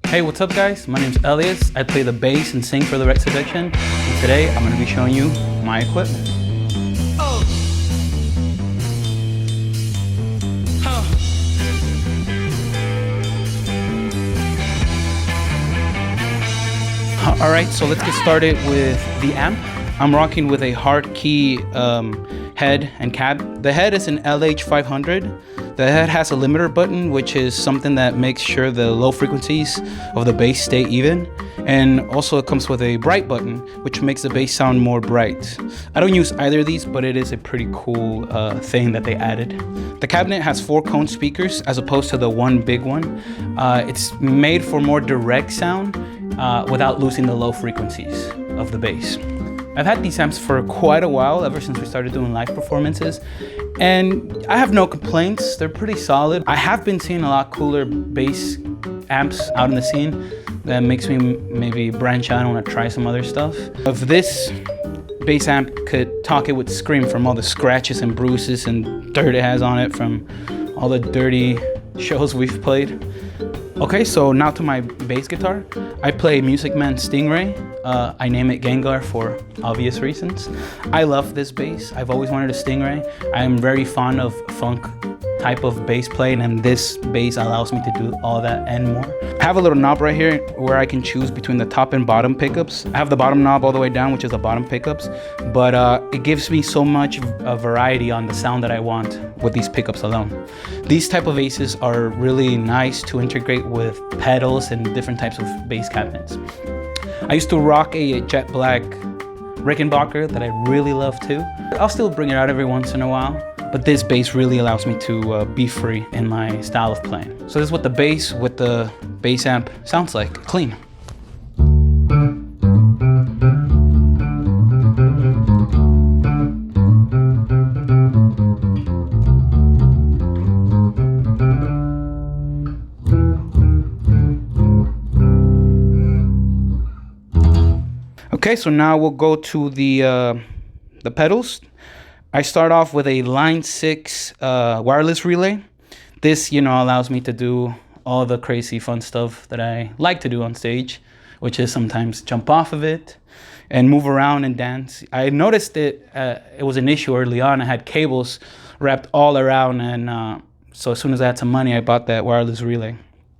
Hey, what's up guys? My name's Elias. I play the bass and sing for the Seduction. And today I'm going to be showing you my equipment. Alright, so let's get started with the amp. I'm rocking with a hard key head and cab. The head is an LH500. The head has a limiter button, which is something that makes sure the low frequencies of the bass stay even. And also it comes with a bright button, which makes the bass sound more bright. I don't use either of these, but it is a pretty cool thing that they added. The cabinet has 4 cone speakers as opposed to the one big one. It's made for more direct sound without losing the low frequencies of the bass. I've had these amps for quite a while, ever since we started doing live performances, and I have no complaints. They're pretty solid. I have been seeing a lot cooler bass amps out in the scene. That makes me maybe branch out and want to try some other stuff. If this bass amp could talk, it would scream from all the scratches and bruises and dirt it has on it from all the dirty shows we've played. Okay, so now to my bass guitar. I play Music Man Stingray. I name it Gengar for obvious reasons. I love this bass. I've always wanted a Stingray. I'm very fond of funk type of bass playing, and this bass allows me to do all that and more. I have a little knob right here where I can choose between the top and bottom pickups. I have the bottom knob all the way down, which is the bottom pickups, but it gives me so much variety on the sound that I want with these pickups alone. These type of basses are really nice to integrate with pedals and different types of bass cabinets. I used to rock a jet black Rickenbacker that I really love too. I'll still bring it out every once in a while, but this bass really allows me to be free in my style of playing. So this is what the bass with the bass amp sounds like, clean. Okay, so now we'll go to the pedals. I start off with a Line 6 wireless relay. This, allows me to do all the crazy fun stuff that I like to do on stage, which is sometimes jump off of it and move around and dance. I noticed it was an issue early on. I had cables wrapped all around, and so as soon as I had some money, I bought that wireless relay.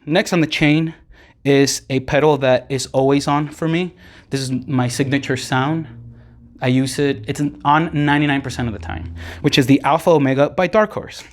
Next on the chain is a pedal that is always on for me. This is my signature sound. I use it, it's on 99% of the time, which is the Alpha Omega by Dark Horse.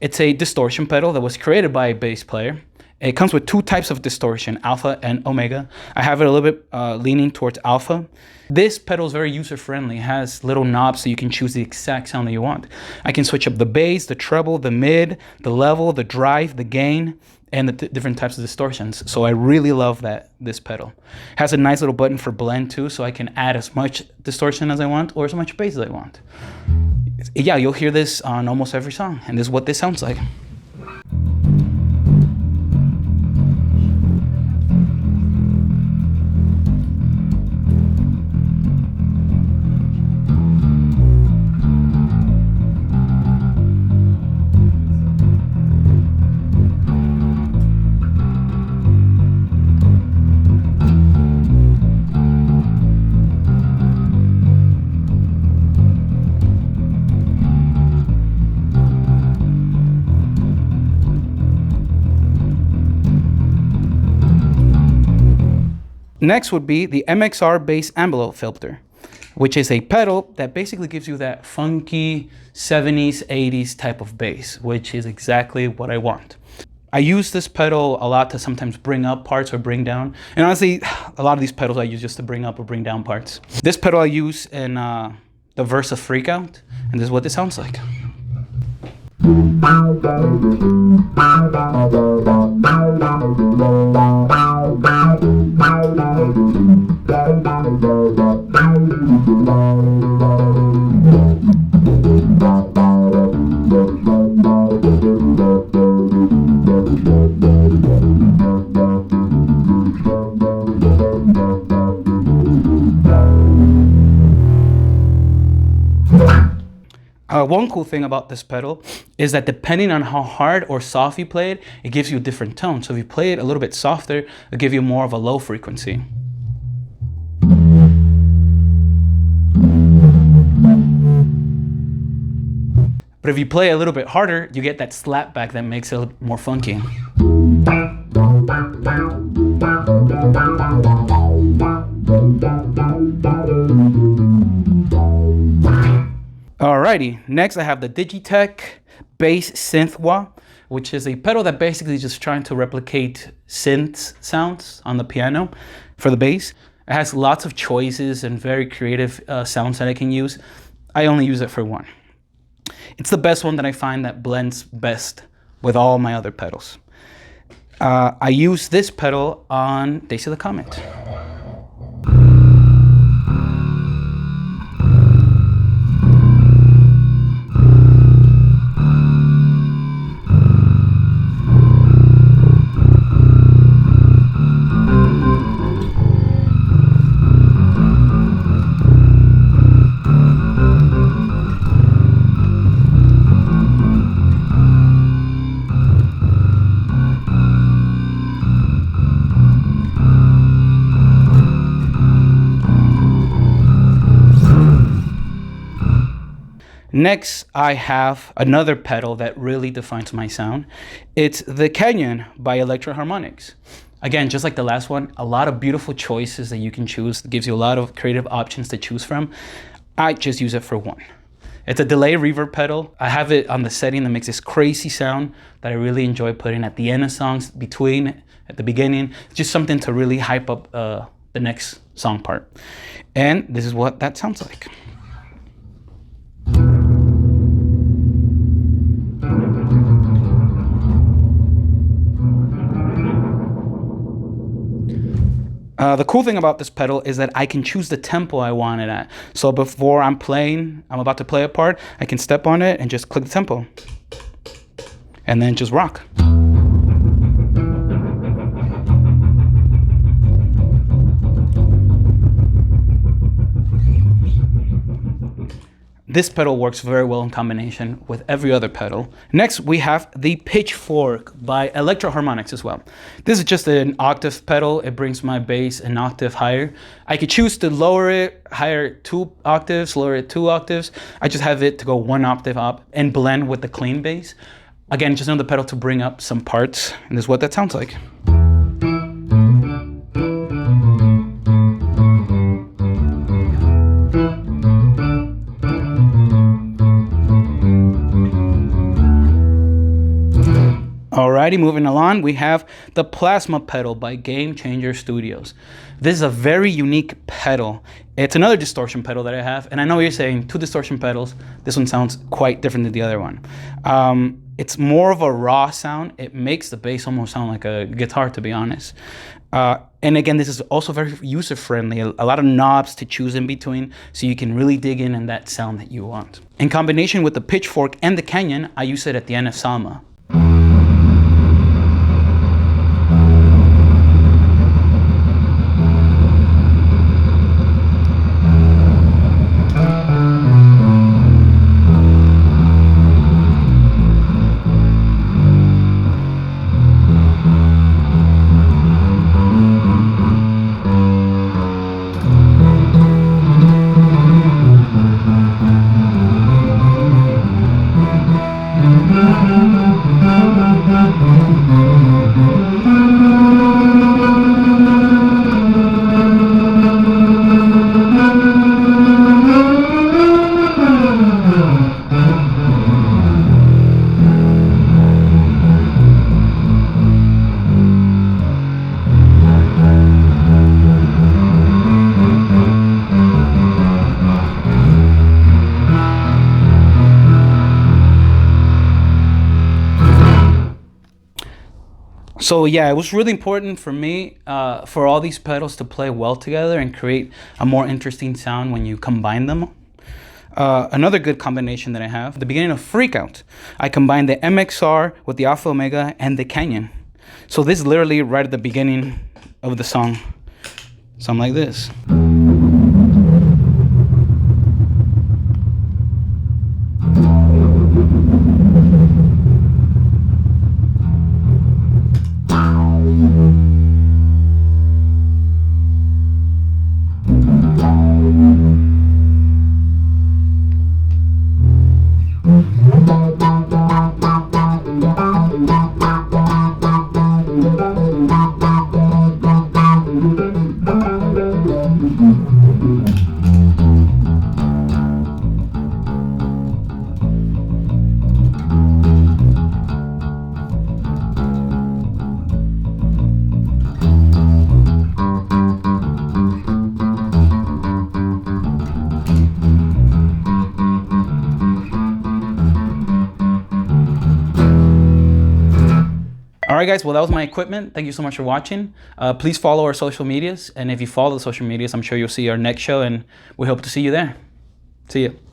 It's a distortion pedal that was created by a bass player. It comes with 2 types of distortion, Alpha and Omega. I have it a little bit leaning towards Alpha. This pedal is very user-friendly. It has little knobs so you can choose the exact sound that you want. I can switch up the bass, the treble, the mid, the level, the drive, the gain, and the different types of distortions. So I really love this pedal. It has a nice little button for blend too, so I can add as much distortion as I want or as much bass as I want. Yeah, you'll hear this on almost every song, and this is what this sounds like. Next would be the MXR bass envelope filter, which is a pedal that basically gives you that funky 70s, 80s type of bass, which is exactly what I want. I use this pedal a lot to sometimes bring up parts or bring down. And honestly, a lot of these pedals I use just to bring up or bring down parts. This pedal I use in the Versa Freakout, and this is what it sounds like. One cool thing about this pedal is that depending on how hard or soft you play it, it gives you a different tone. So if you play it a little bit softer, it'll give you more of a low frequency. But if you play a little bit harder, you get that slap back that makes it a little more funky. Alrighty, next I have the Digitech Bass Synth Wah, which is a pedal that basically is just trying to replicate synth sounds on the piano for the bass. It has lots of choices and very creative sounds that I can use. I only use it for one. It's the best one that I find that blends best with all my other pedals. I use this pedal on Days of the Comet. Next, I have another pedal that really defines my sound. It's the Canyon by Electro Harmonics. Again, just like the last one, a lot of beautiful choices that you can choose. It gives you a lot of creative options to choose from. I just use it for one. It's a delay reverb pedal. I have it on the setting that makes this crazy sound that I really enjoy putting at the end of songs, at the beginning. It's just something to really hype up the next song part. And this is what that sounds like. The cool thing about this pedal is that I can choose the tempo I want it at. So before I'm about to play a part, I can step on it and just click the tempo. And then just rock. This pedal works very well in combination with every other pedal. Next, we have the Pitchfork by Electro Harmonics as well. This is just an octave pedal. It brings my bass an octave higher. I could choose to lower it higher 2 octaves, lower it 2 octaves. I just have it to go 1 octave up and blend with the clean bass. Again, just another pedal to bring up some parts, and this is what that sounds like. Alrighty, moving along, we have the Plasma pedal by Game Changer Studios. This is a very unique pedal. It's another distortion pedal that I have, and I know you're saying 2 distortion pedals. This one sounds quite different than the other one. It's more of a raw sound. It makes the bass almost sound like a guitar, to be honest. And again, this is also very user-friendly. A lot of knobs to choose in between, so you can really dig in that sound that you want. In combination with the Pitchfork and the Canyon, I use it at the end of Salma. So yeah, it was really important for me for all these pedals to play well together and create a more interesting sound when you combine them. Another good combination that I have, at the beginning of Freakout, I combined the MXR with the Alpha Omega and the Canyon. So this is literally right at the beginning of the song. Something like this. right, guys. Well, that was my equipment. Thank you so much for watching. Please follow our social medias. And if you follow the social medias, I'm sure you'll see our next show. And we hope to see you there. See you.